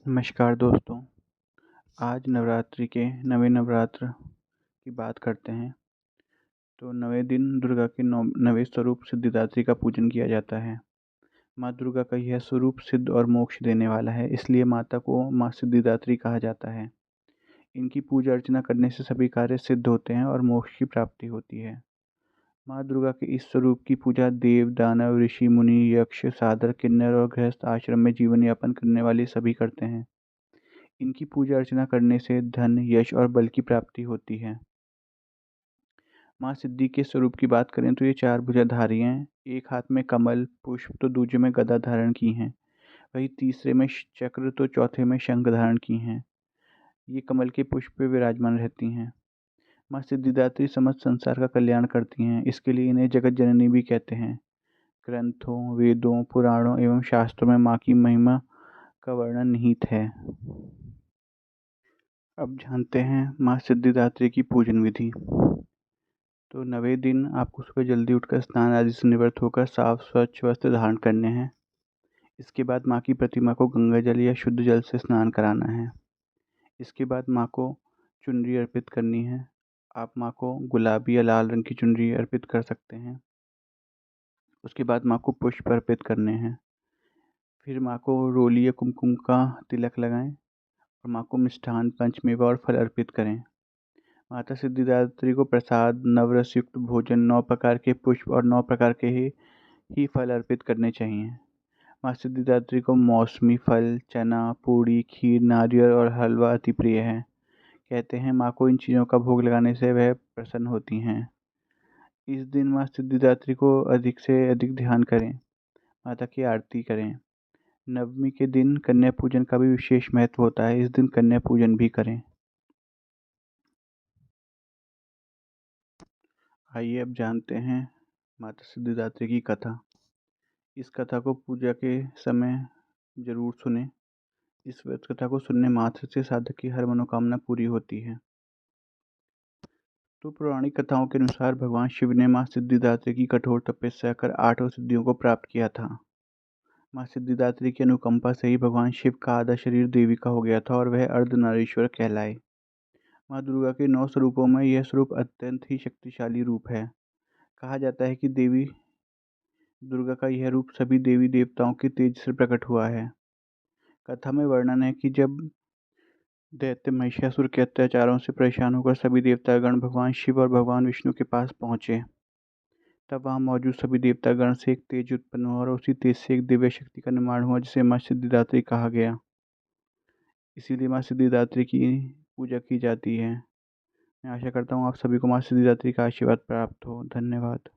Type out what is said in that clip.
नमस्कार दोस्तों। आज नवरात्रि के नवे नवरात्र की बात करते हैं। तो नवे दिन दुर्गा के नवे स्वरूप सिद्धिदात्री का पूजन किया जाता है। माँ दुर्गा का यह स्वरूप सिद्ध और मोक्ष देने वाला है, इसलिए माता को माँ सिद्धिदात्री कहा जाता है। इनकी पूजा अर्चना करने से सभी कार्य सिद्ध होते हैं और मोक्ष की प्राप्ति होती है। माँ दुर्गा के इस स्वरूप की पूजा देव, दानव, ऋषि, मुनि, यक्ष, साधर, किन्नर और गृहस्थ आश्रम में जीवन यापन करने वाले सभी करते हैं। इनकी पूजा अर्चना करने से धन, यश और बल की प्राप्ति होती है। माँ सिद्धि के स्वरूप की बात करें तो ये चार भुजाधारी हैं। एक हाथ में कमल पुष्प तो दूसरे में गदा धारण की हैं। वही तीसरे में चक्र तो चौथे में शंख धारण की हैं। ये कमल के पुष्प पे विराजमान रहती हैं। माँ सिद्धिदात्री समस्त संसार का कल्याण करती हैं, इसके लिए इन्हें जगत जननी भी कहते हैं। ग्रंथों, वेदों, पुराणों एवं शास्त्रों में माँ की महिमा का वर्णन निहित है। अब जानते हैं माँ सिद्धिदात्री की पूजन विधि। तो नवे दिन आपको सुबह जल्दी उठकर स्नान आदि से निवृत्त होकर साफ स्वच्छ वस्त्र धारण करने हैं। इसके बाद माँ की प्रतिमा को गंगा जल या शुद्ध जल से स्नान कराना है। इसके बाद माँ को चुनरी अर्पित करनी है। आप माँ को गुलाबी या लाल रंग की चुनरी अर्पित कर सकते हैं। उसके बाद माँ को पुष्प अर्पित करने हैं। फिर माँ को रोली या कुमकुम का तिलक लगाएं और माँ को मिष्ठान, पंचमेवा और फल अर्पित करें। माता सिद्धिदात्री को प्रसाद, नवरस युक्त भोजन, 9 प्रकार के पुष्प और 9 प्रकार के ही फल अर्पित करने चाहिए। माँ सिद्धिदात्री को मौसमी फल, चना, पूड़ी, खीर, नारियल और हलवा अति प्रिय है। कहते हैं माँ को इन चीज़ों का भोग लगाने से वह प्रसन्न होती हैं। इस दिन माँ सिद्धिदात्री को अधिक से अधिक ध्यान करें, माता की आरती करें। नवमी के दिन कन्या पूजन का भी विशेष महत्व होता है। इस दिन कन्या पूजन भी करें। आइए अब जानते हैं माता सिद्धिदात्री की कथा। इस कथा को पूजा के समय जरूर सुने। इस व्रत कथा को सुनने मात्र से साधक की हर मनोकामना पूरी होती है। तो पौराणिक कथाओं के अनुसार भगवान शिव ने माँ सिद्धिदात्री की कठोर तपस्या कर 8 सिद्धियों को प्राप्त किया था। माँ सिद्धिदात्री की अनुकंपा से ही भगवान शिव का आधा शरीर देवी का हो गया था और वह अर्धनारीश्वर कहलाए। माँ दुर्गा के 9 स्वरूपों में यह स्वरूप अत्यंत ही शक्तिशाली रूप है। कहा जाता है कि देवी दुर्गा का यह रूप सभी देवी देवताओं के तेज से प्रकट हुआ है। कथा में वर्णन है कि जब दैत्य महिषासुर के अत्याचारों से परेशान होकर सभी देवतागण भगवान शिव और भगवान विष्णु के पास पहुंचे, तब वहां मौजूद सभी देवतागण से एक तेज उत्पन्न हुआ और उसी तेज से एक दिव्य शक्ति का निर्माण हुआ, जिसे माँ सिद्धिदात्री कहा गया। इसीलिए माँ सिद्धिदात्री की पूजा की जाती है। मैं आशा करता हूँ आप सभी को माँ सिद्धिदात्री का आशीर्वाद प्राप्त हो। धन्यवाद।